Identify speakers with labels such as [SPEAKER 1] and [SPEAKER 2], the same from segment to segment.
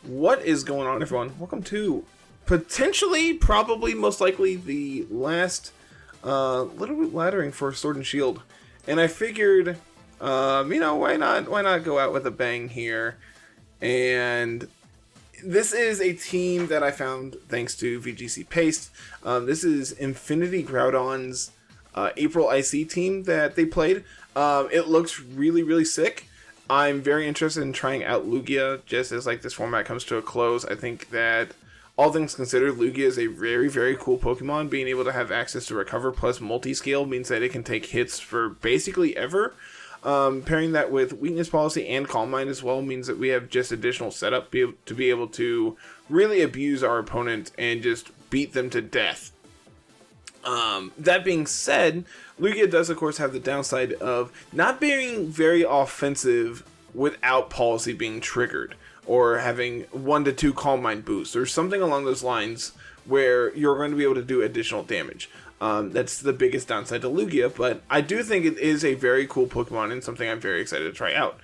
[SPEAKER 1] What is going on, everyone? Welcome to potentially, probably, most likely the last Littleroot laddering for Sword and Shield. And I figured, why not go out with a bang here? And this is a team that I found thanks to VGC Paste. This is Infinity Groudon's April IC team that they played. It looks really, really sick. I'm very interested in trying out Lugia just as this format comes to a close. I think that all things considered, Lugia is a very, very cool Pokemon. Being able to have access to Recover plus multi-scale means that it can take hits for basically ever. Pairing that with Weakness Policy and Calm Mind as well means that we have just additional setup to be able to really abuse our opponent and just beat them to death. That being said, Lugia does of course have the downside of not being very offensive without policy being triggered, or having 1 to 2 Calm Mind boosts, or something along those lines where you're going to be able to do additional damage. That's the biggest downside to Lugia, but I do think it is a very cool Pokemon and something I'm very excited to try out.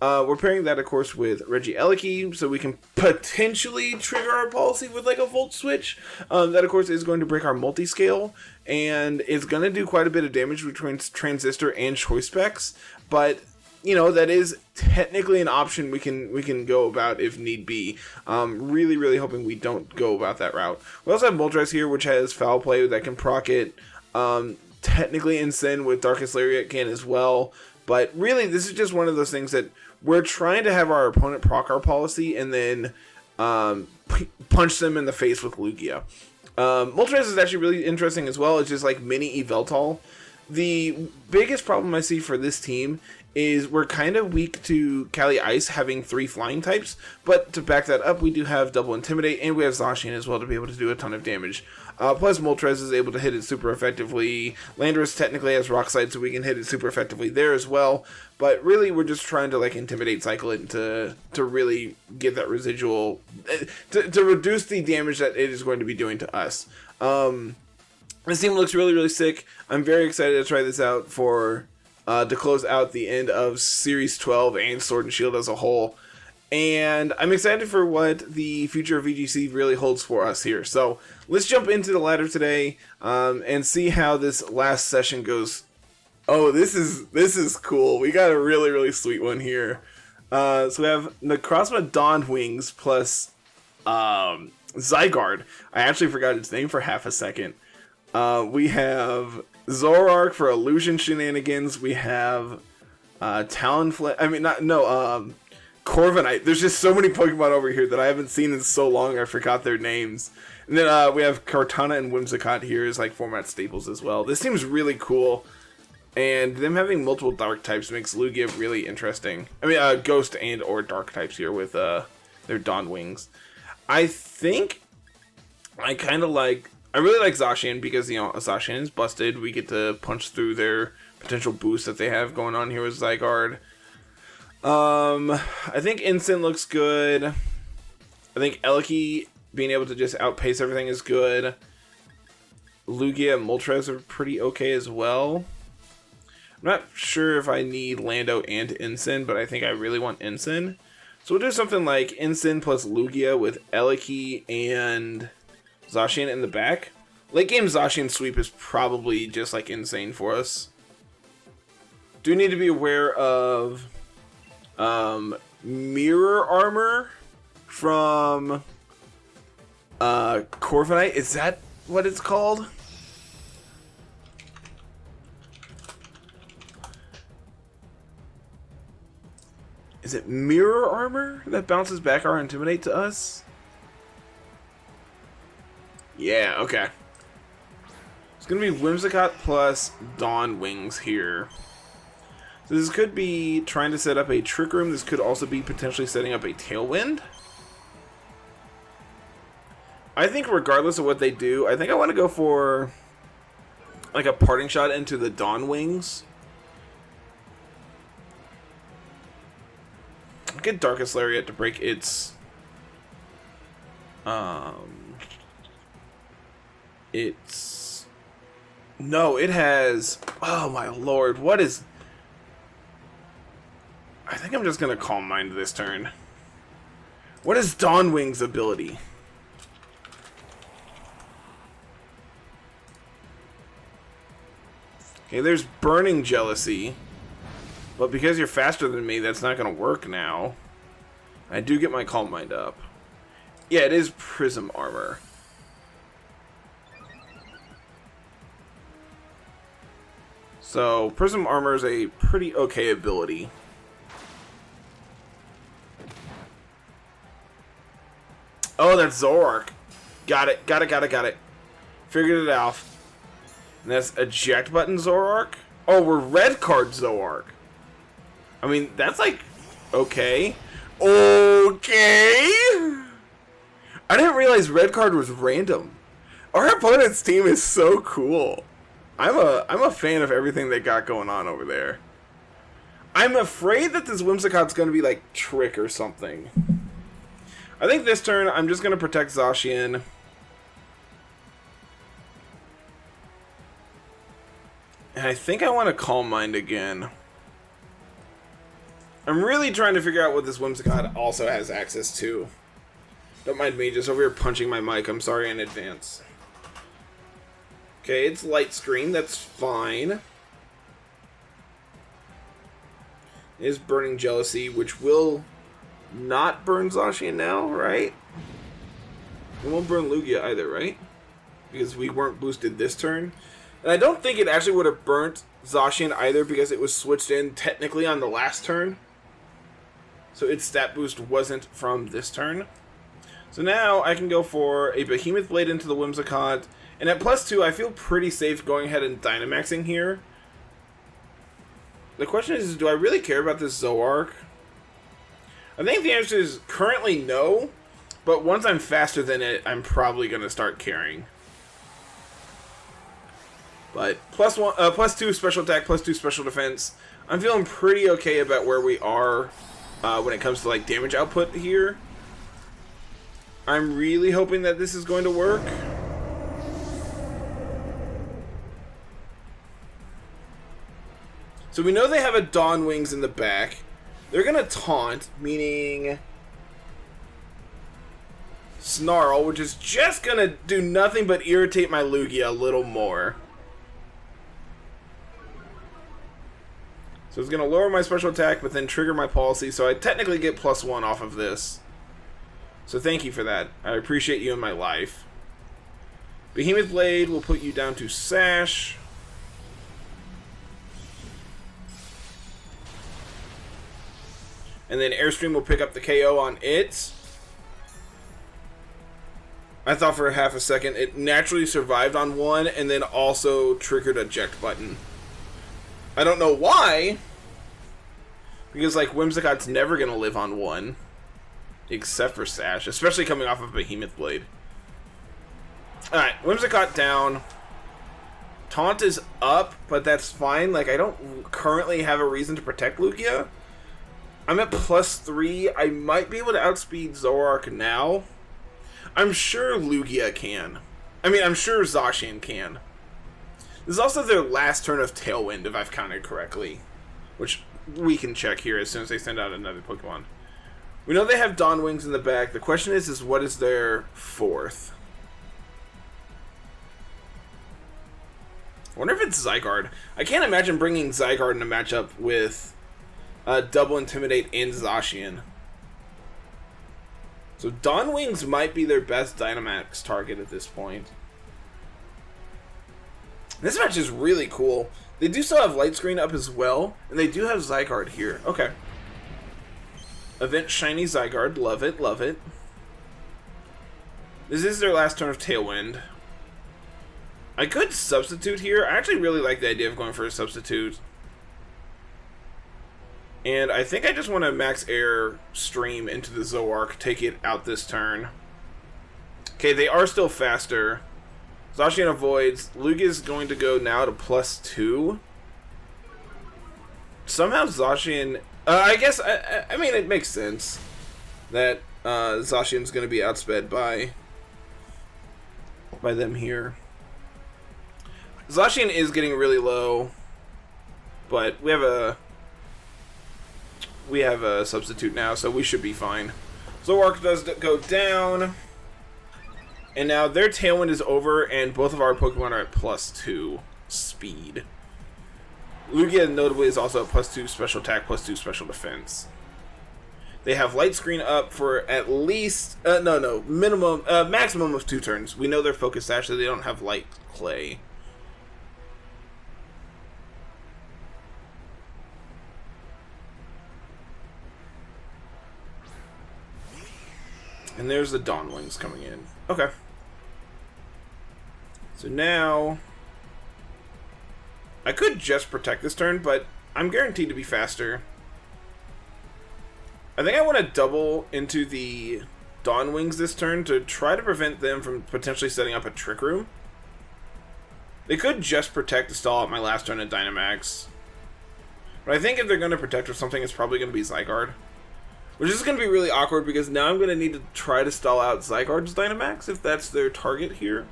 [SPEAKER 1] We're pairing that, of course, with Regieleki, so we can potentially trigger our policy with a Volt Switch. That, of course, is going to break our multi-scale, and it's going to do quite a bit of damage between Transistor and Choice Specs, but, that is technically an option we can go about if need be. Really, really hoping we don't go about that route. We also have Moltres here, which has Foul Play that can proc it. Technically, Incin with Darkest Lariat can as well, but really, this is just one of those things that we're trying to have our opponent proc our policy and then punch them in the face with Lugia. Moltres is actually really interesting as well. It's just like mini Yveltal. The biggest problem I see for this team is we're kind of weak to Kali Ice having 3 flying types, but to back that up, we do have Double Intimidate, and we have Zacian as well to be able to do a ton of damage. Plus, Moltres is able to hit it super effectively. Landorus technically has Rock Slide, so we can hit it super effectively there as well. But really, we're just trying to Intimidate cycle it to really get that residual, to reduce the damage that it is going to be doing to us. This team looks really, really sick. I'm very excited to try this out to close out the end of Series 12 and Sword and Shield as a whole. And I'm excited for what the future of VGC really holds for us here. So let's jump into the ladder today and see how this last session goes. Oh, this is cool. We got a really, really sweet one here. So we have Necrozma Dawn Wings plus Zygarde. I actually forgot its name for half a second. We have Zoroark for illusion shenanigans. We have Talonflame. Corviknight. There's just so many Pokemon over here that I haven't seen in so long I forgot their names. And then we have Kartana and Whimsicott here as format staples as well. This seems really cool. And them having multiple dark types makes Lugia really interesting. Ghost and or dark types here with their Dawn Wings. I think I really like Zacian because, Zacian is busted. We get to punch through their potential boost that they have going on here with Zygarde. I think Incin looks good. I think Eleki being able to just outpace everything is good. Lugia and Moltres are pretty okay as well. I'm not sure if I need Lando and Incin, but I think I really want Incin. So we'll do something like Incin plus Lugia with Eleki and Zacian in the back. Late game Zacian sweep is probably just insane for us. Do need to be aware of Mirror Armor from Corviknight. Is that what it's called? Is it Mirror Armor that bounces back our Intimidate to us? Yeah, okay. It's going to be Whimsicott plus Dawn Wings here. So this could be trying to set up a Trick Room. This could also be potentially setting up a Tailwind. I think regardless of what they do, I think I want to go for a Parting Shot into the Dawn Wings. Get Darkest Lariat to break its no, it has, oh my lord, what is, I think I'm just gonna Calm Mind this turn. What is Dawn Wing's ability? Okay, there's Burning Jealousy. But because you're faster than me, that's not going to work now. I do get my Calm Mind up. Yeah, it is Prism Armor. So, Prism Armor is a pretty okay ability. Oh, that's Zoroark. Got it. Figured it out. And that's Eject Button Zoroark. Oh, we're Red Card Zoroark. I mean, that's like, okay. Okay! I didn't realize Red Card was random. Our opponent's team is so cool. I'm a fan of everything they got going on over there. I'm afraid that this Whimsicott's going to be like Trick or something. I think this turn, I'm just going to protect Zacian. And I think I want to Calm Mind again. I'm really trying to figure out what this Whimsicott also has access to. Don't mind me, just over here punching my mic. I'm sorry in advance. Okay, it's Light Screen. That's fine. It is Burning Jealousy, which will not burn Zacian now, right? It won't burn Lugia either, right? Because we weren't boosted this turn. And I don't think it actually would have burnt Zacian either because it was switched in technically on the last turn. So its stat boost wasn't from this turn. So now I can go for a Behemoth Blade into the Whimsicott. And at +2, I feel pretty safe going ahead and Dynamaxing here. The question is, do I really care about this Zoroark? I think the answer is currently no. But once I'm faster than it, I'm probably going to start caring. But +2 special attack, +2 special defense. I'm feeling pretty okay about where we are when it comes to like damage output here. I'm really hoping that this is going to work. So we know they have a Dawn Wings in the back. They're going to taunt, meaning Snarl, which is just going to do nothing but irritate my Lugia a little more. So it's going to lower my special attack, but then trigger my policy, so I technically get +1 off of this. So thank you for that. I appreciate you in my life. Behemoth Blade will put you down to Sash. And then Airstream will pick up the KO on it. I thought for half a second it naturally survived on one and then also triggered Eject Button. I don't know why. Because like Whimsicott's never going to live on one. Except for Sash. Especially coming off of Behemoth Blade. Alright, Whimsicott down. Taunt is up, but that's fine. Like, I don't currently have a reason to protect Lugia. I'm at +3. I might be able to outspeed Zoroark now. I'm sure Lugia can. I mean, I'm sure Zacian can. This is also their last turn of Tailwind, if I've counted correctly. Which we can check here as soon as they send out another Pokemon. We know they have Dawn Wings in the back. The question is what is their fourth? I wonder if it's Zygarde. I can't imagine bringing Zygarde in a matchup with Double Intimidate and Zacian. So Dawn Wings might be their best Dynamax target at this point. This match is really cool. They do still have Light Screen up as well, and they do have Zygarde here. Okay. Event Shiny Zygarde. Love it, love it. This is their last turn of Tailwind. I could substitute here. I actually really like the idea of going for a substitute. And I think I just want to Max Air Stream into the Zoroark, take it out this turn. Okay, they are still faster. Zacian avoids. Lugia is going to go now to +2. Somehow Zacian... I guess, I mean, it makes sense that Zacian's going to be outsped by them here. Zacian is getting really low, but we have a substitute now, so we should be fine. As Zoroark does go down. And now their Tailwind is over, and both of our Pokemon are at +2 speed. Lugia, notably, is also at +2 special attack, +2 special defense. They have Light Screen up for at least... maximum of 2 turns. We know they're Focus Sash, so they don't have Light Clay. And there's the Dawn Wings coming in. Okay. So now... I could just protect this turn, but I'm guaranteed to be faster. I think I want to double into the Dawn Wings this turn to try to prevent them from potentially setting up a Trick Room. They could just protect to stall out my last turn at Dynamax. But I think if they're going to protect or something, it's probably going to be Zygarde. Which is going to be really awkward because now I'm going to need to try to stall out Zygarde's Dynamax if that's their target here.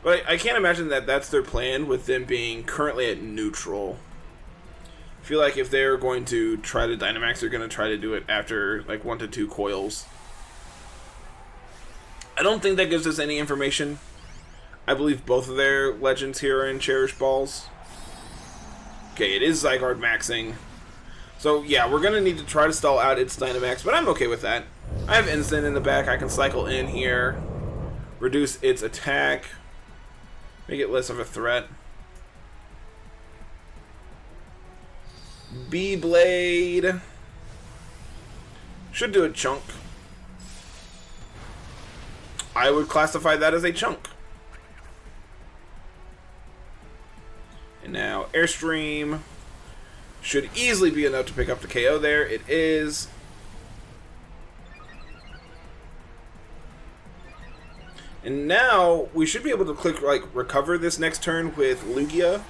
[SPEAKER 1] But I can't imagine that that's their plan with them being currently at neutral. I feel like if they're going to try to Dynamax, they're going to try to do it after like 1 to 2 coils. I don't think that gives us any information. I believe both of their legends here are in Cherish Balls. Okay, it is Zygarde maxing. So yeah, we're going to need to try to stall out its Dynamax, but I'm okay with that. I have Instant in the back. I can cycle in here, reduce its attack, make it less of a threat. B-Blade should do a chunk. I would classify that as a chunk. And now Airstream should easily be enough to pick up the KO there. It is. And now we should be able to click like recover this next turn with Lugia.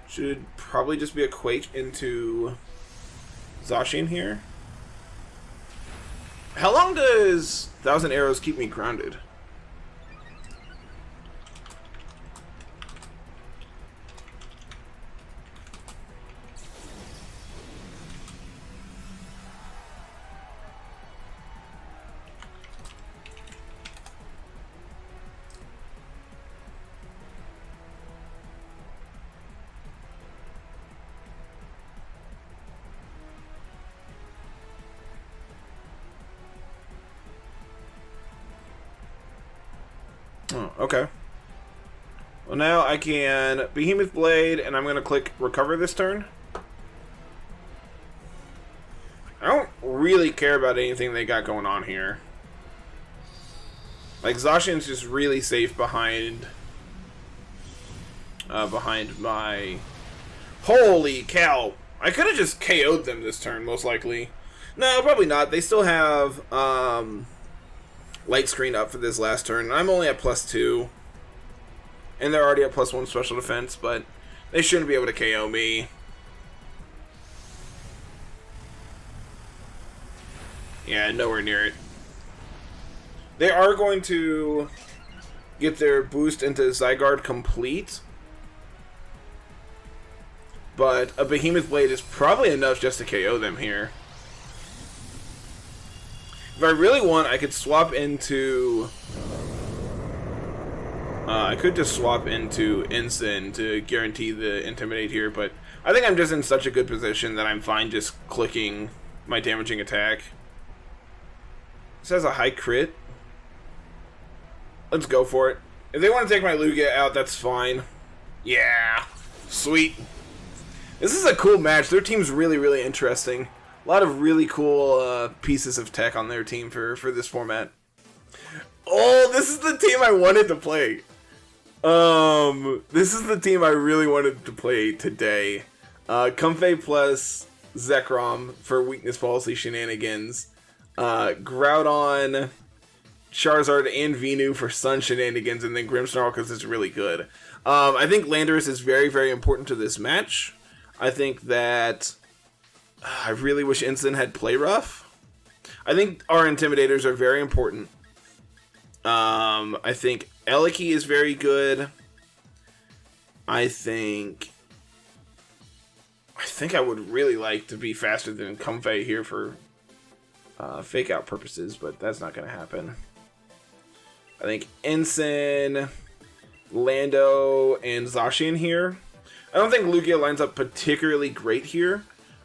[SPEAKER 1] Should probably just be a Quake into Zacian here. How long does 1,000 Arrows keep me grounded? Oh, okay. Well, now I can Behemoth Blade, and I'm going to click Recover this turn. I don't really care about anything they got going on here. Like, Zacian's just really safe behind my... Holy cow! I could have just KO'd them this turn, most likely. No, probably not. They still have, Light Screen up for this last turn. I'm only at +2. And they're already at +1 special defense, but they shouldn't be able to KO me. Yeah, nowhere near it. They are going to get their boost into Zygarde complete. But a Behemoth Blade is probably enough just to KO them here. If I really want, I could swap into... I could just swap into Ensign to guarantee the Intimidate here, but I think I'm just in such a good position that I'm fine just clicking my damaging attack. This has a high crit. Let's go for it. If they want to take my Lugia out, that's fine. Yeah. Sweet. This is a cool match. Their team's really, really interesting. A lot of really cool pieces of tech on their team for this format. Oh, this is the team I wanted to play. This is the team I really wanted to play today. Comfey plus Zekrom for weakness policy shenanigans. Groudon, Charizard, and Venu for Sun shenanigans, and then Grimmsnarl because it's really good. I think Landorus is very, very important to this match. I think that... I really wish Ensign had Play Rough. I think our Intimidators are very important. I think Eliki is very good. I think I would really like to be faster than Comfey here for fake out purposes, but that's not going to happen. I think Ensign, Lando, and Zacian here. I don't think Lugia lines up particularly great here.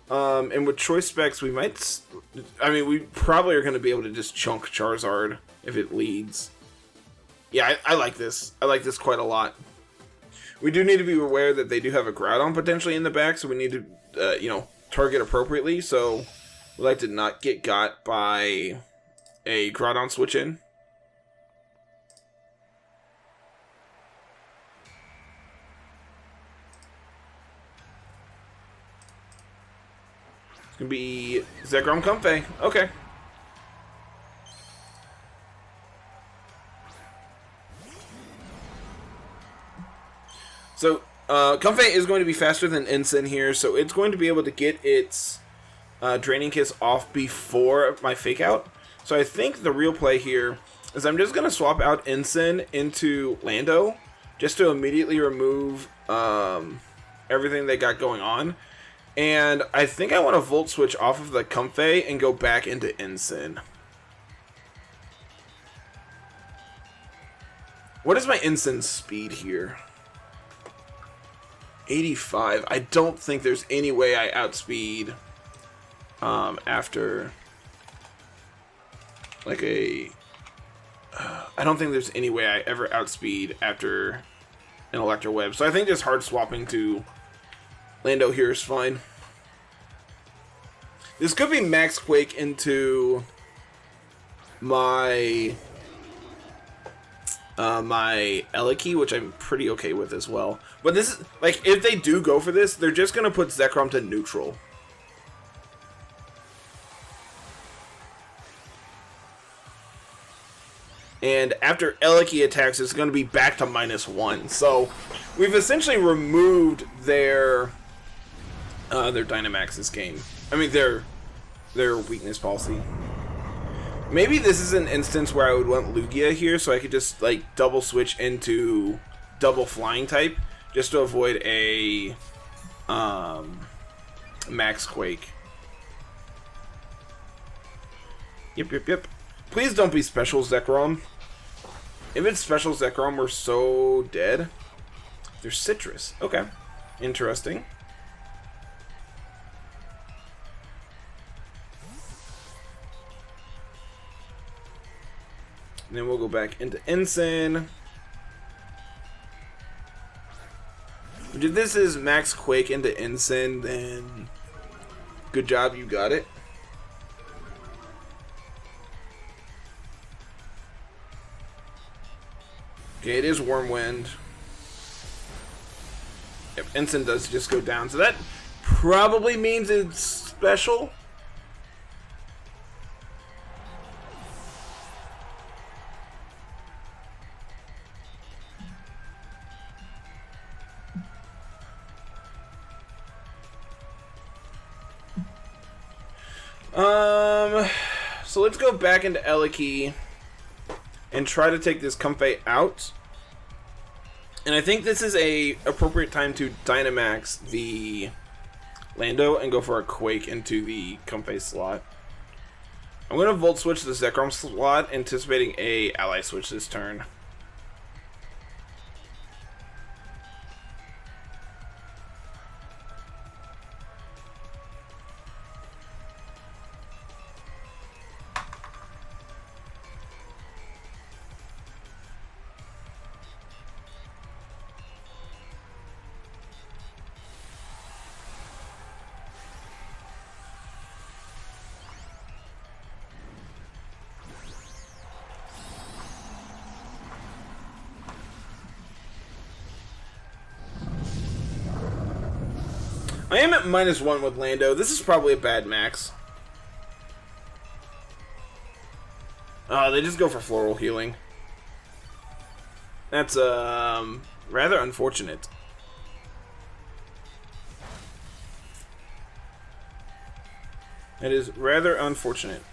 [SPEAKER 1] And with choice specs, we might... I mean, we probably are going to be able to just chunk Charizard if it leads. Yeah, I like this. I like this quite a lot. We do need to be aware that they do have a Groudon potentially in the back, so we need to, you know, target appropriately. So we like to not get got by a Groudon switch in. It's going to be Zekrom Comfey. Okay. So, Comfey is going to be faster than Ensign here, so it's going to be able to get its Draining Kiss off before my Fake Out. So I think the real play here is I'm just going to swap out Ensign into Lando, just to immediately remove everything they got going on. And I think I want to Volt Switch off of the Comfey and go back into Ensign. What is my Ensign's speed here? 85. I don't think there's any way I outspeed after like a... I don't think there's any way I ever outspeed after an Electro Web. So I think just hard swapping to Lando here is fine. This could be Max Quake into my my Eliki, which I'm pretty okay with as well. But this is, like, if they do go for this, they're just going to put Zekrom to neutral. And after Eliki attacks, it's going to be back to -1. So we've essentially removed their Dynamax this game. I mean, their weakness policy. Maybe this is an instance where I would want Lugia here, so I could just like double switch into double flying type, just to avoid a Max Quake. Yep. Please don't be special Zekrom. If it's special Zekrom, we're so dead. There's Citrus. Okay. Interesting. And then we'll go back into Ensign. If this is Max Quake into Ensign, then good job, you got it. Okay, it is Wormwind. Yep, Ensign does just go down, so that probably means it's special. So let's go back into Eliki and try to take this Comfey out. And I think this is a appropriate time to Dynamax the Lando and go for a Quake into the Comfey slot. I'm going to Volt Switch the Zekrom slot, anticipating a Ally Switch this turn. I am at -1 with Lando. This is probably a bad max. They just go for Floral Healing. That's rather unfortunate. It is rather unfortunate.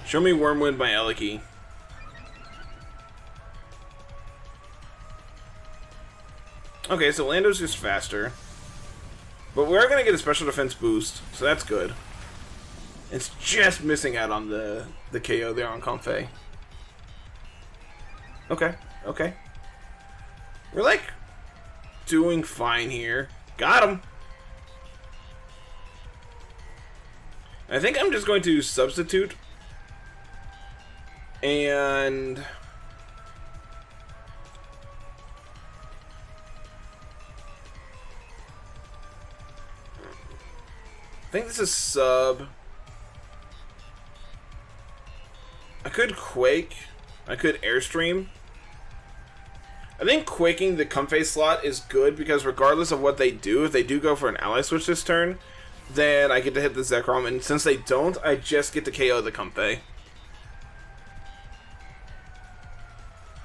[SPEAKER 1] Show me Wormwind by Eliki. Okay, so Lando's just faster. But we are going to get a special defense boost, so that's good. It's just missing out on the KO there on Comfey. Okay, okay. We're, like, doing fine here. Got him! I think I'm just going to substitute. And... I think this is sub. I could Quake. I could Airstream. I think Quaking the Comfey slot is good because regardless of what they do, if they do go for an ally switch this turn, then I get to hit the Zekrom, and since they don't, I just get to KO the Comfey.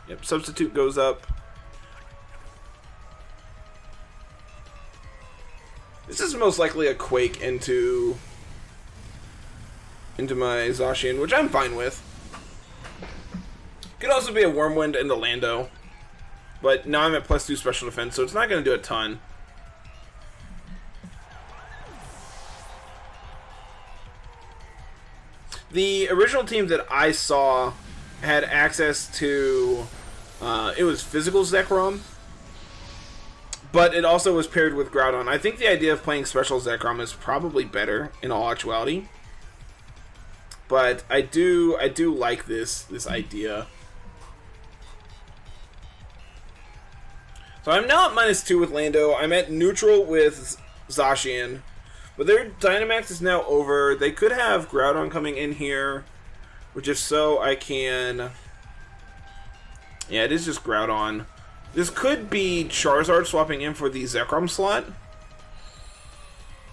[SPEAKER 1] Yep, substitute goes up. This is most likely a Quake into my Zacian, which I'm fine with. Could also be a Wormwind into Lando. But now I'm at +2 special defense, so it's not going to do a ton. The original team that I saw had access to... it was physical Zekrom. But it also was paired with Groudon. I think the idea of playing special Zekrom is probably better in all actuality. But I do like this idea. So I'm now at -2 with Lando. I'm at neutral with Zacian. But their Dynamax is now over. They could have Groudon coming in here. Which if so, I can... Yeah, it is just Groudon. This could be Charizard swapping in for the Zekrom slot.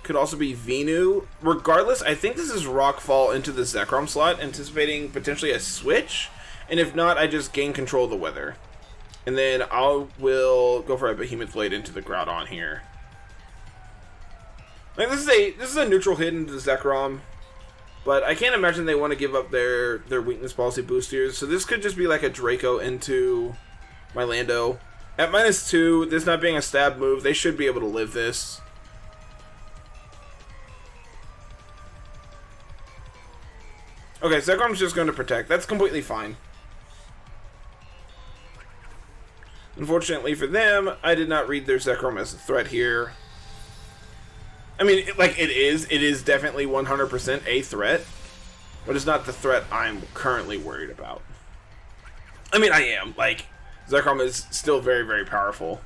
[SPEAKER 1] Could also be Venu. Regardless, I think this is Rockfall into the Zekrom slot, anticipating potentially a switch. And if not, I just gain control of the weather. And then I will go for a Behemoth Blade into the Groudon here. Like this is a neutral hit into the Zekrom. But I can't imagine they want to give up their weakness policy boosters. So this could just be like a Draco into my Lando. At -2, this not being a stab move, they should be able to live this. Okay, Zekrom's just going to protect. That's completely fine. Unfortunately for them, I did not read their Zekrom as a threat here. I mean, it is definitely 100% a threat, but it's not the threat I'm currently worried about. I mean, I am, like... Zekrom is still very, very powerful.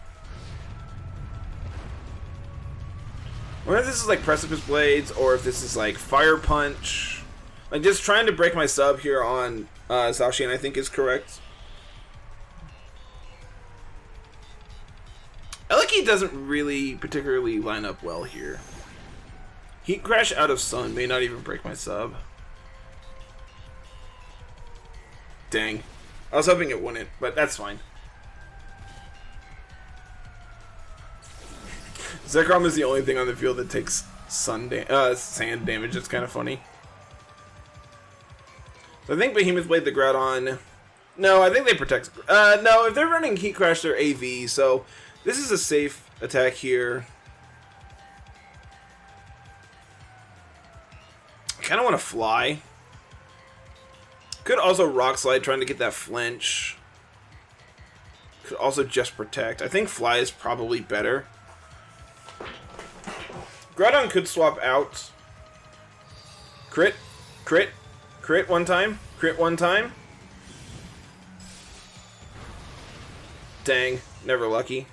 [SPEAKER 1] I wonder if this is like Precipice Blades or if this is like Fire Punch. Like just trying to break my sub here on Zacian, I think is correct. Eliki doesn't really particularly line up well here. Heat Crash out of Sun may not even break my sub. Dang. I was hoping it wouldn't, but that's fine. Zekrom is the only thing on the field that takes sand damage. It's kind of funny. So I think Behemoth Blade the Groudon. No, I think they protect. No, if they're running Heat Crash, they're AV. So this is a safe attack here. I kind of want to fly. Could also Rock Slide, trying to get that flinch. Could also just protect. I think Fly is probably better. Groudon could swap out. Crit. Crit. Crit one time. Crit one time. Dang. Never lucky.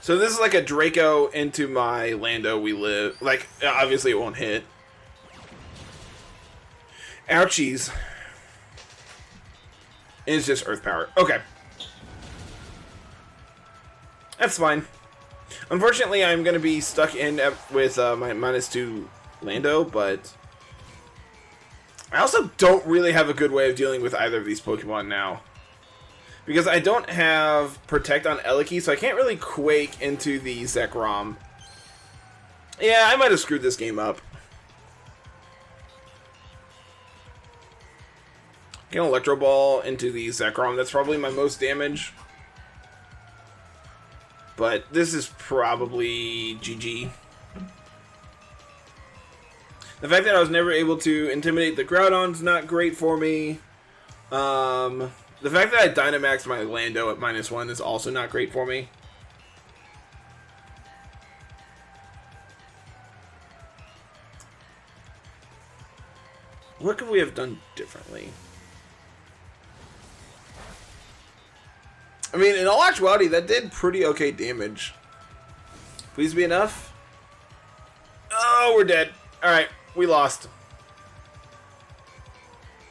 [SPEAKER 1] So this is like a Draco into my Lando we live. Like, obviously it won't hit. Ouchies. It's just Earth Power. Okay. That's fine. Unfortunately, I'm going to be stuck in with my -2 Lando, but I also don't really have a good way of dealing with either of these Pokemon now. Because I don't have Protect on Eliki, so I can't really Quake into the Zekrom. Yeah, I might have screwed this game up. Get an Electro Ball into the Zekrom. That's probably my most damage. But this is probably GG. The fact that I was never able to intimidate the Groudon's not great for me. The fact that I Dynamaxed my Lando at -1 is also not great for me. What could we have done differently? I mean, in all actuality, that did pretty okay damage. Please be enough. Oh, we're dead. Alright, we lost.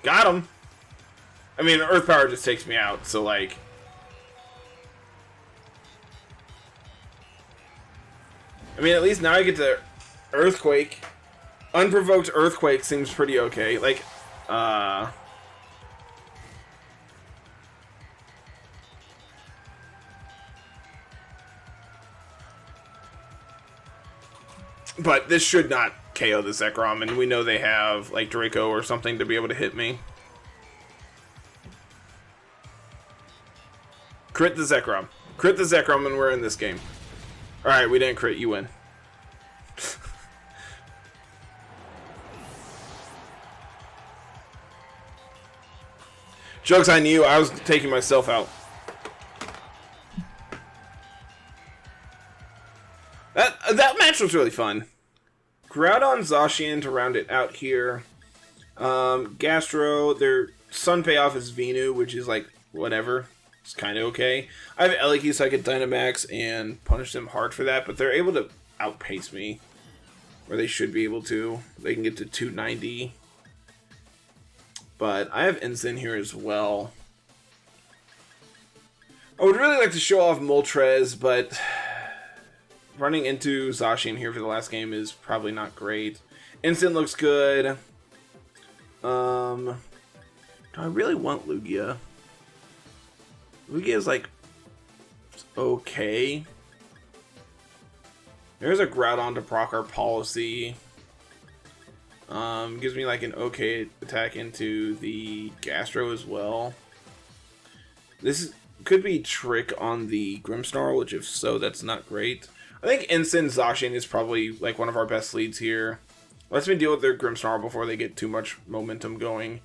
[SPEAKER 1] Got him. I mean, Earth Power just takes me out, so like... I mean, at least now I get to Earthquake. Unprovoked Earthquake seems pretty okay. Like, but this should not KO the Zekrom, and we know they have, like, Draco or something to be able to hit me. Crit the Zekrom. Crit the Zekrom and we're in this game. Alright, we didn't crit. You win. Joke's on you, I was taking myself out. That match was really fun. Groudon, Zacian to round it out here. Gastro, their Sun payoff is Venu, which is like, whatever. It's kind of okay. I have Eliki, so I could Dynamax and punish them hard for that, but they're able to outpace me. Or they should be able to. They can get to 290. But I have Ensign here as well. I would really like to show off Moltres, but running into Zacian here for the last game is probably not great. Ensign looks good. Do I really want Lugia? Lugia is like okay. There's a Groudon to proc our policy. Gives me like an okay attack into the Gastro as well. This could be Trick on the Grimmsnarl, which if so, that's not great. I think Ensign Zacian is probably like one of our best leads here. Lets me deal with their Grimmsnarl before they get too much momentum going.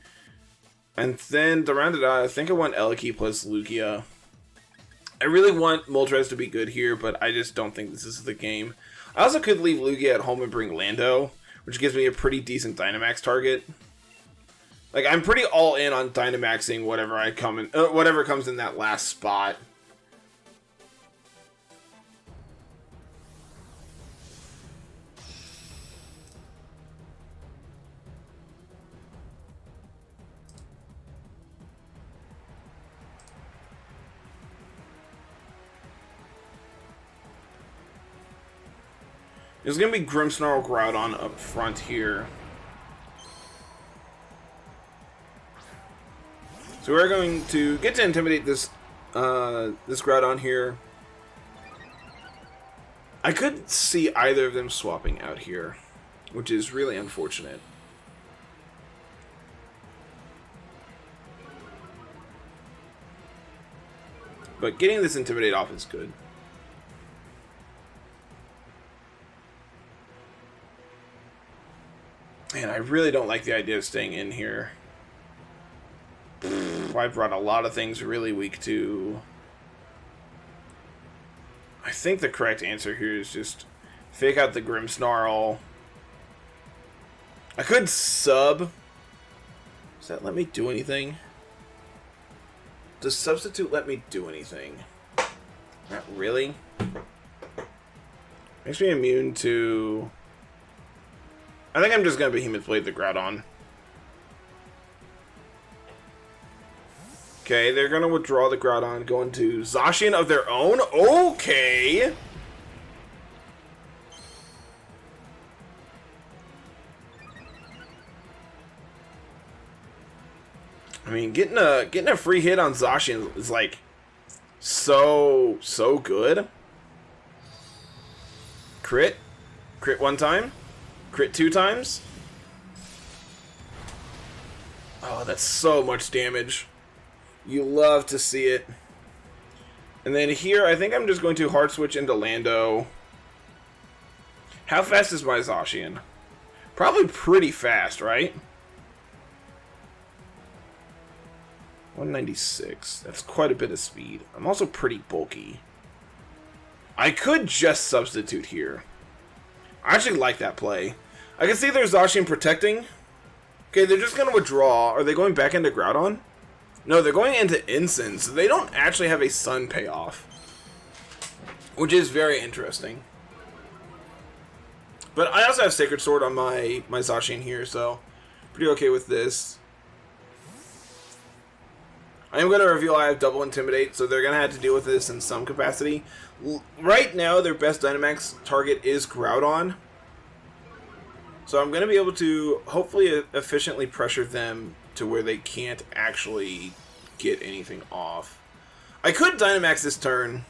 [SPEAKER 1] And then to round it out, I think I want Eliki plus Lugia. I really want Moltres to be good here, but I just don't think this is the game. I also could leave Lugia at home and bring Lando, which gives me a pretty decent Dynamax target. Like, I'm pretty all in on Dynamaxing whatever comes in that last spot. There's going to be Grimmsnarl Groudon up front here. So we're going to get to intimidate this this Groudon here. I could see either of them swapping out here, which is really unfortunate. But getting this Intimidate off is good. Man, I really don't like the idea of staying in here. I brought a lot of things really weak to... I think the correct answer here is just fake out the Grimmsnarl. I could sub. Does that let me do anything? Does Substitute let me do anything? Not really. Makes me immune to... I think I'm just going to Behemoth Blade the Groudon. Okay, they're going to withdraw the Groudon, go into Zacian of their own? Okay! I mean, getting a free hit on Zacian is like so good. Crit one time, crit 2 times. Oh, that's so much damage. You love to see it. And then here, I think I'm just going to hard switch into Lando. How fast is my Zacian? Probably pretty fast, right? 196. That's quite a bit of speed. I'm also pretty bulky. I could just substitute here. I actually like that play. I can see there's Zacian protecting. Okay, they're just going to withdraw. Are they going back into Groudon? No, they're going into Ensign, so they don't actually have a Sun payoff. Which is very interesting. But I also have Sacred Sword on my Zacian here, so pretty okay with this. I am going to reveal I have double Intimidate, so they're going to have to deal with this in some capacity. Right now, their best Dynamax target is Groudon. So I'm going to be able to hopefully efficiently pressure them to where they can't actually get anything off. I could Dynamax this turn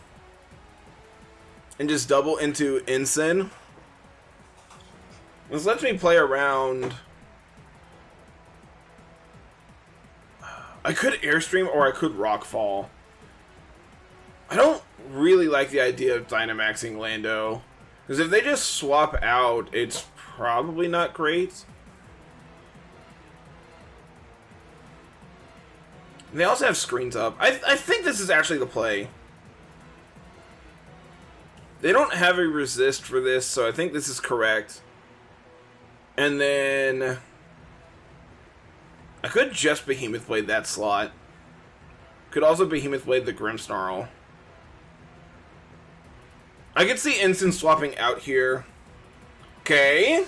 [SPEAKER 1] and just double into Ensign. This lets me play around. I could Airstream or I could Rockfall. I don't really like the idea of Dynamaxing Lando, because if they just swap out, it's probably not great. They also have screens up. I think this is actually the play. They don't have a resist for this, so I think this is correct. And then I could just Behemoth Blade that slot. Could also Behemoth Blade the Grimmsnarl. I could see Ensign swapping out here. Okay.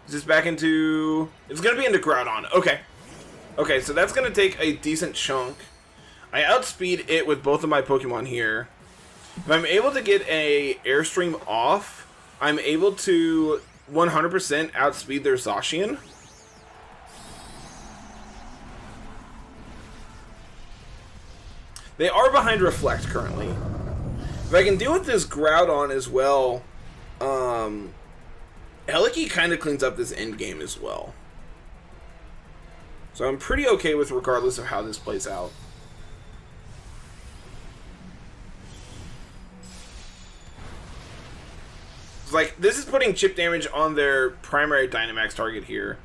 [SPEAKER 1] Is this back into... It's going to be into Groudon. Okay. Okay, so that's going to take a decent chunk. I outspeed it with both of my Pokemon here. If I'm able to get a Airstream off, I'm able to 100% outspeed their Zacian. They are behind Reflect currently. If I can deal with this Groudon as well, Heliki kind of cleans up this end game as well. So I'm pretty okay with regardless of how this plays out. It's like, this is putting chip damage on their primary Dynamax target here.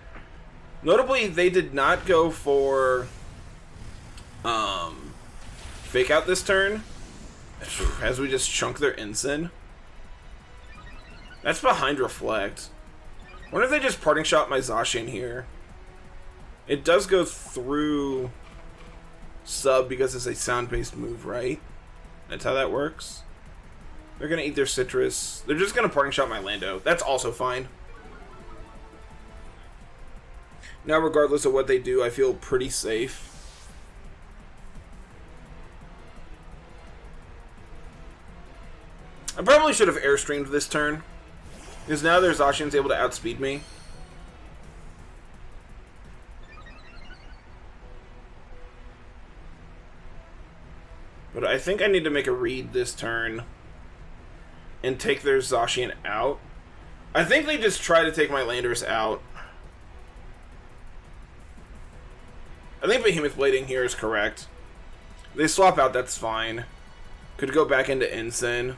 [SPEAKER 1] Notably, they did not go for Fake Out this turn, as we just chunk their Ensign. That's behind Reflect. I wonder if they just Parting Shot my Zacian here. It does go through Sub because it's a sound-based move, right? That's how that works. They're going to eat their Citrus. They're just going to Parting Shot my Lando. That's also fine. Now, regardless of what they do, I feel pretty safe. I probably should have Airstreamed this turn, because now their Zacian's able to outspeed me. But I think I need to make a read this turn and take their Zacian out. I think they just try to take my Landorus out. I think Behemoth Blading here is correct. They swap out, that's fine. Could go back into Ensign.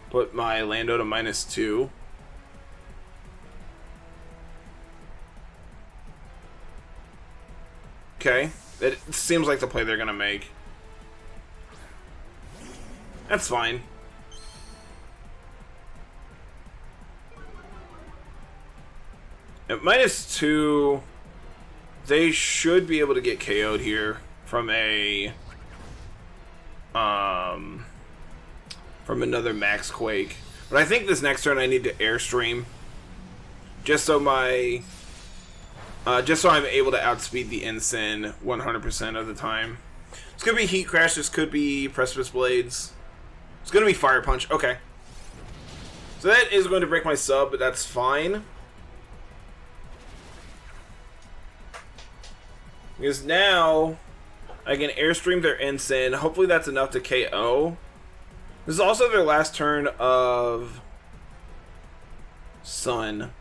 [SPEAKER 1] Put my Lando to -2. Okay. It seems like the play they're going to make. That's fine. At -2, they should be able to get KO'd here from a from another Max Quake. But I think this next turn I need to Airstream, just so my just so I'm able to outspeed the Ensign 100% of the time. This could be Heat Crash. This could be Precipice Blades. It's going to be Fire Punch. Okay. So that is going to break my sub, but that's fine. Because now I can Airstream their Ensign. Hopefully that's enough to KO. This is also their last turn of Sun.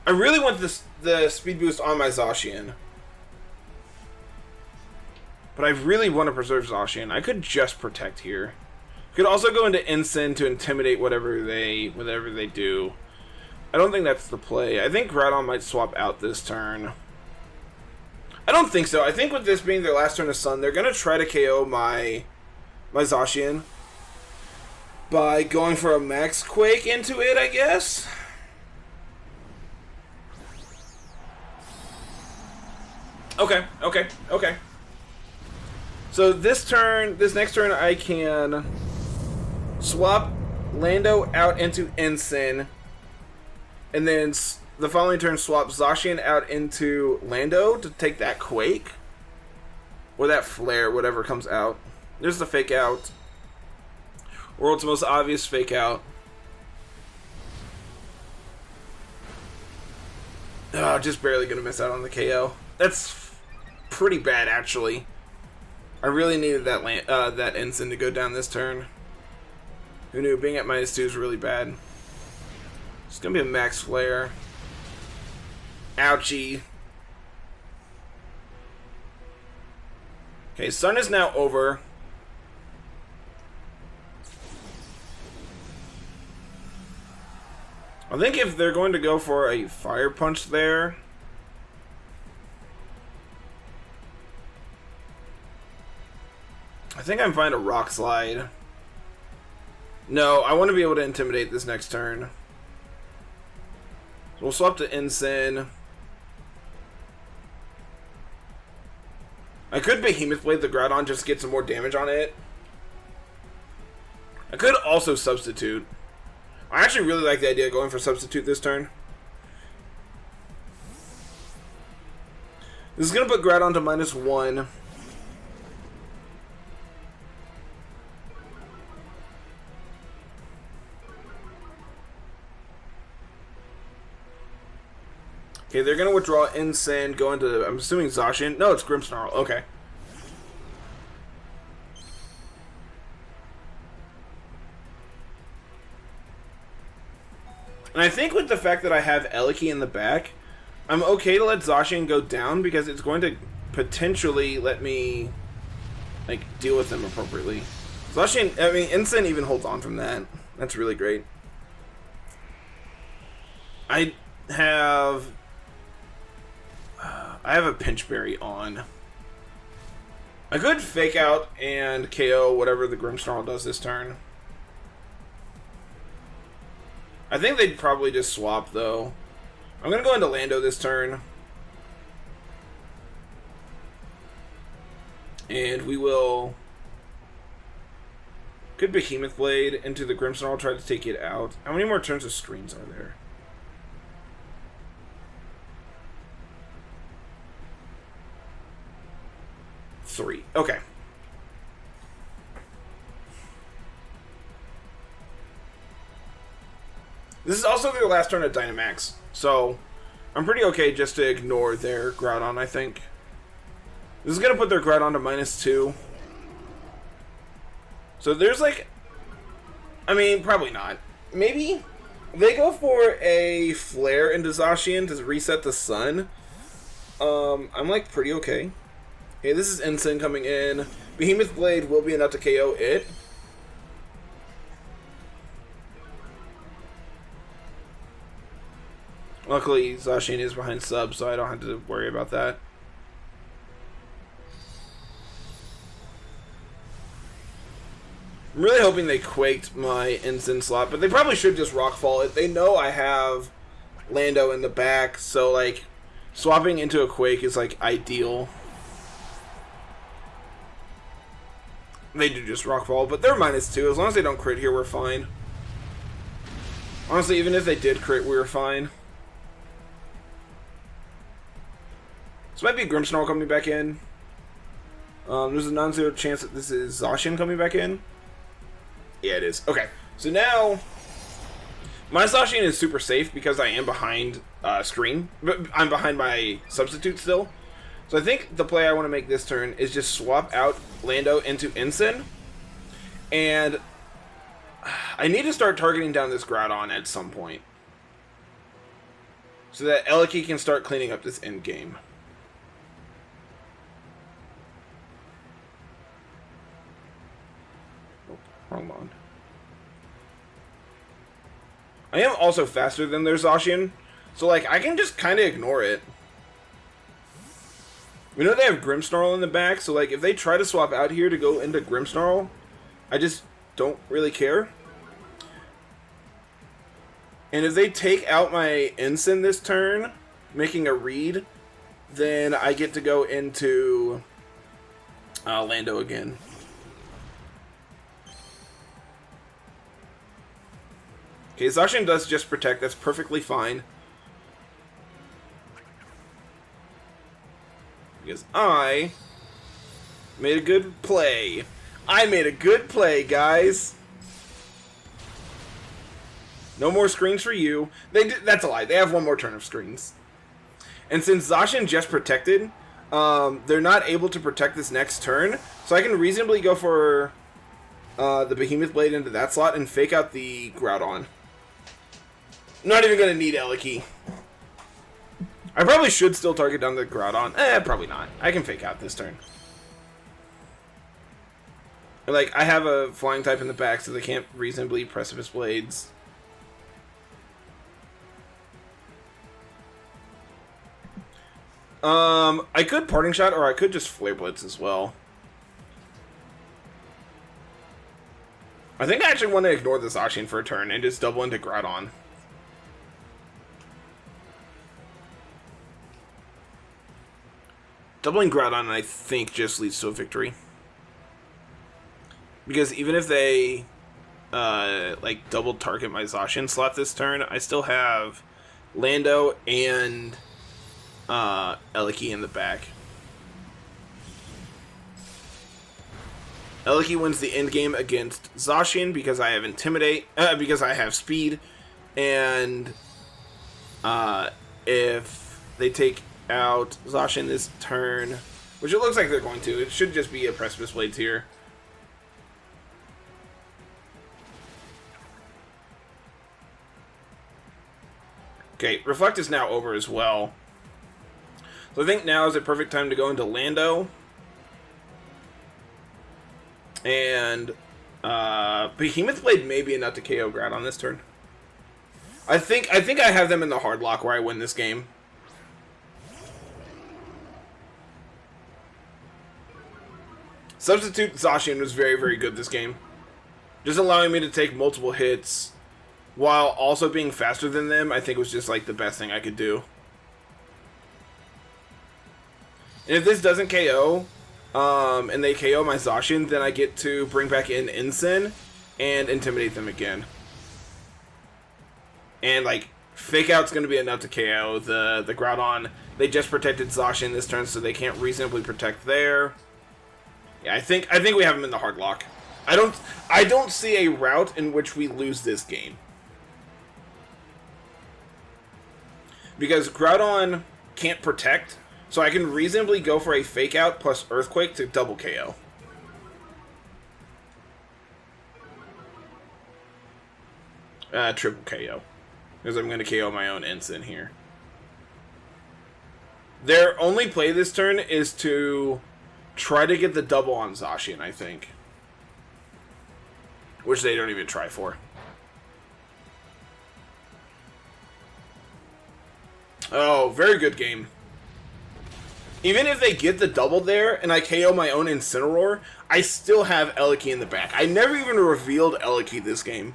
[SPEAKER 1] I really want the speed boost on my Zacian. But I really want to preserve Zacian. I could just protect here. Could also go into Ensign to intimidate whatever they do. I don't think that's the play. I think Groudon might swap out this turn. I don't think so. I think with this being their last turn of Sun, they're going to try to KO my Zacian by going for a Max Quake into it, I guess. Okay. So this next turn, I can swap Lando out into Ensign, and then the following turn swap Zacian out into Lando to take that Quake. Or that Flare, whatever comes out. There's the Fake Out. World's most obvious Fake Out. Oh, just barely gonna miss out on the KO. That's pretty bad, actually. I really needed that Ensign to go down this turn. Who knew? Being at -2 is really bad. It's gonna be a Max Flare. Ouchie. Okay, Sun is now over. I think if they're going to go for a Fire Punch there, I think I'm fine to Rock Slide. No, I want to be able to Intimidate this next turn. So we'll swap to Ensign. I could Behemoth Blade the Groudon just to get some more damage on it. I could also Substitute. I actually really like the idea of going for Substitute this turn. This is going to put Groudon to -1. Okay, they're going to withdraw Ensign, go into, I'm assuming Zacian. No, it's Grimmsnarl. Okay. And I think with the fact that I have Eliki in the back, I'm okay to let Zacian go down because it's going to potentially let me, like, deal with them appropriately. Zacian, I mean, Ensign even holds on from that. That's really great. I have a Pinch Berry on. I could Fake Out and KO whatever the Grimmsnarl does this turn. I think they'd probably just swap, though. I'm going to go into Lando this turn. And we will... Could Behemoth Blade into the Grimmsnarl, try to take it out. How many more turns of screens are there? Three. Okay. This is also their last turn at Dynamax, so I'm pretty okay just to ignore their Groudon, I think. This is going to put their Groudon to -2. So there's like... I mean, probably not. Maybe they go for a Flare into Zacian to reset the Sun. I'm like pretty okay. Okay, this is Ensign coming in. Behemoth Blade will be enough to KO it. Luckily, Zacian is behind sub, so I don't have to worry about that. I'm really hoping they Quaked my Ensign slot, but they probably should just Rockfall it. They know I have Lando in the back, so, like, swapping into a Quake is, like, ideal. They do just Rockfall, but they're -2. As long as they don't crit here, we're fine. Honestly, even if they did crit, we were fine. This might be Grimmsnarl coming back in. There's a non-zero chance that this is Zacian coming back in. Yeah, it is. Okay, so now my Zacian is super safe because I am behind screen. But I'm behind my substitute still. So I think the play I want to make this turn is just swap out Lando into Ensign. And I need to start targeting down this Groudon at some point. So that Eliki can start cleaning up this end game. Oh, wrong mon. I am also faster than their Zacian, so like I can just kind of ignore it. We know they have Grimmsnarl in the back, so like if they try to swap out here to go into Grimmsnarl, I just don't really care. And if they take out my Ensign this turn, making a read, then I get to go into Lando again. Okay, Zacian does just protect. That's perfectly fine. Because I made a good play. I made a good play, guys. No more screens for you. That's a lie. They have one more turn of screens. And since Zacian just protected, they're not able to protect this next turn. So I can reasonably go for the Behemoth Blade into that slot and fake out the Groudon. I'm not even going to need Eliki. I probably should still target down the Groudon. Probably not. I can fake out this turn. Like, I have a flying type in the back, so they can't reasonably Precipice Blades. I could Parting Shot, or I could just Flare Blitz as well. I think I actually want to ignore the Zacian for a turn and just double into Groudon. Doubling Groudon, I think, just leads to a victory. Because even if they, like, double target my Zacian slot this turn, I still have Lando and Eliki in the back. Eliki wins the end game against Zacian because I have Intimidate, because I have Speed, and if they take out Zacian this turn, which it looks like they're going to, it should just be a Precipice Blades here. Okay, Reflect is now over as well. So I think now is a perfect time to go into Lando. And Behemoth Blade may be enough to KO Groudon on this turn. I think I have them in the hard lock where I win this game. Substitute Zacian was very, very good this game. Just allowing me to take multiple hits while also being faster than them, I think was just like the best thing I could do. And if this doesn't KO, and they KO my Zacian, then I get to bring back in Ensign and intimidate them again. And like, Fake Out's going to be enough to KO the Groudon. They just protected Zacian this turn, so they can't reasonably protect there. Yeah, I think we have him in the hard lock. I don't see a route in which we lose this game. Because Groudon can't protect, so I can reasonably go for a Fake Out plus Earthquake to double KO. Triple KO. Because I'm going to KO my own Ensign here. Their only play this turn is to try to get the double on Zacian, I think. Which they don't even try for. Oh, very good game. Even if they get the double there, and I KO my own Incineroar, I still have Eliki in the back. I never even revealed Eliki this game.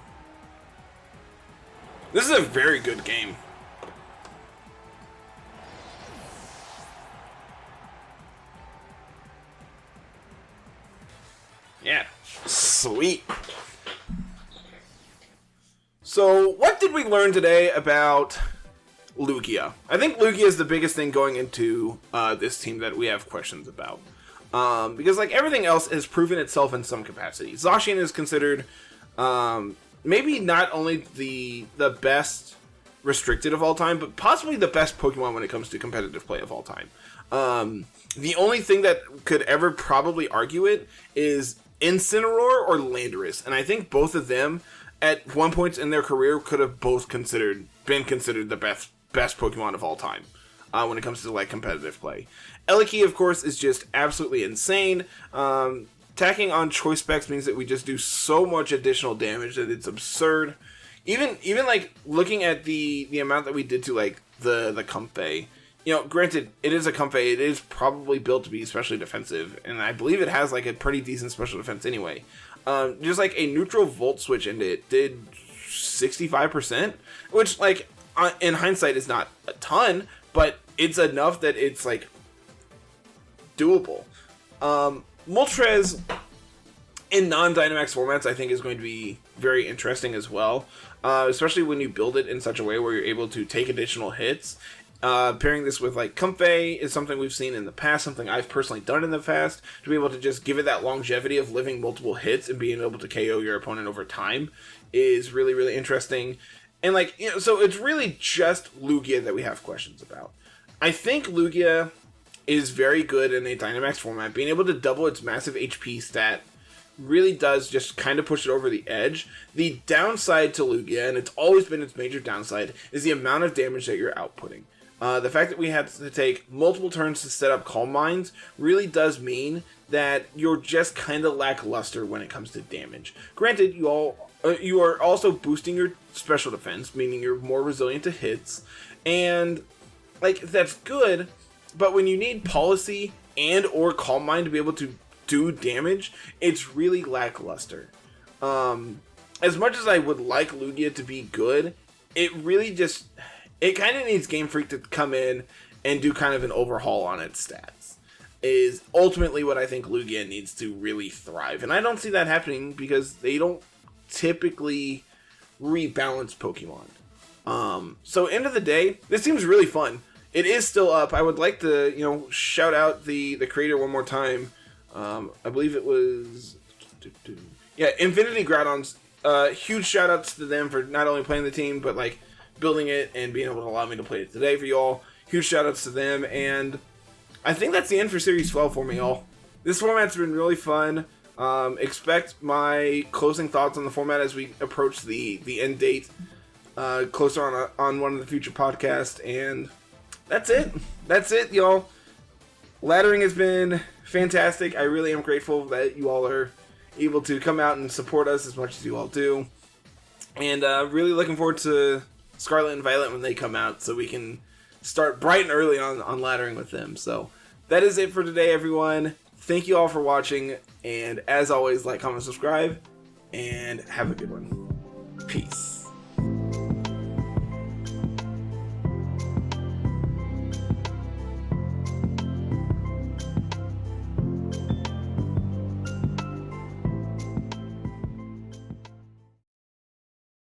[SPEAKER 1] This is a very good game. Yeah, sweet. So, what did we learn today about Lugia? I think Lugia is the biggest thing going into this team that we have questions about. Because, like, everything else has proven itself in some capacity. Zacian is considered maybe not only the best restricted of all time, but possibly the best Pokemon when it comes to competitive play of all time. The only thing that could ever probably argue it is Incineroar or Landorus, and I think both of them at one point in their career could have both been considered the best Pokemon of all time when it comes to like competitive play. Eliki, of course, is just absolutely insane. tacking on choice specs means that we just do so much additional damage that it's absurd. Even like looking at the amount that we did to like the Comfey. You know, granted, it is a Comfey. It is probably built to be especially defensive, and I believe it has like a pretty decent special defense anyway. Just like a neutral volt switch into it did 65%, which like in hindsight is not a ton, but it's enough that it's like doable. Moltres in non-Dynamax formats I think is going to be very interesting as well, especially when you build it in such a way where you're able to take additional hits. Pairing this with like Comfey is something we've seen in the past, something I've personally done in the past, to be able to just give it that longevity of living multiple hits and being able to KO your opponent over time is really, really interesting. And like, you know, so it's really just Lugia that we have questions about. I think Lugia is very good in a Dynamax format. Being able to double its massive HP stat really does just kind of push it over the edge. The downside to Lugia, and it's always been its major downside, is the amount of damage that you're outputting. The fact that we had to take multiple turns to set up Calm Minds really does mean that you're just kind of lackluster when it comes to damage. Granted, you are also boosting your special defense, meaning you're more resilient to hits, and like that's good, but when you need policy and or Calm Mind to be able to do damage, it's really lackluster. As much as I would like Lugia to be good, it really just... It kind of needs Game Freak to come in and do kind of an overhaul on its stats. Is ultimately what I think Lugia needs to really thrive. And I don't see that happening because they don't typically rebalance Pokemon. So end of the day, this seems really fun. It is still up. I would like to, you know, shout out the creator one more time. I believe it was... Yeah, Infinity Groudons. Huge shout outs to them for not only playing the team, but like building it and being able to allow me to play it today for y'all. Huge shout outs to them, and I think that's the end for Series 12 for me, y'all. This format's been really fun. Expect my closing thoughts on the format as we approach the end date closer on one of the future podcasts, and that's it. That's it, y'all. Laddering has been fantastic. I really am grateful that you all are able to come out and support us as much as you all do. And really looking forward to Scarlet and Violet when they come out so we can start bright and early on laddering with them. So that is it for today, everyone. Thank you all for watching. And as always, like, comment, subscribe, and have a good one. Peace.